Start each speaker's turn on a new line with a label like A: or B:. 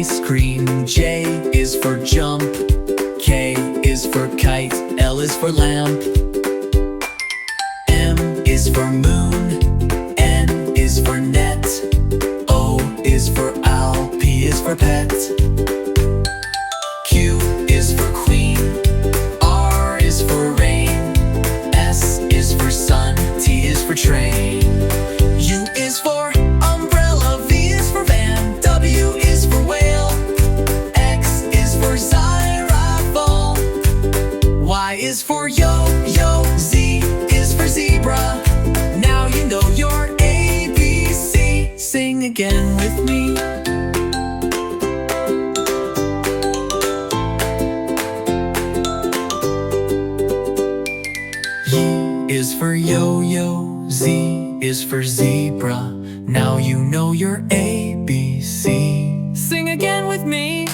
A: ice cream. J is for jump. K is for kite. L is for lamp. M is for moon. N is for net. O is for owl. P is for pet. Q is for queen. R is for rain. S is for sun. T is for train. U is for umbrella. V is for van. W is for whale. X is for xylophone. Y is for yo-yo. Z is for zebra. Now you know your ABC. Sing again with me. Y is for yo-yo. Z is for zebra. Now you know your ABC. Sing again with me.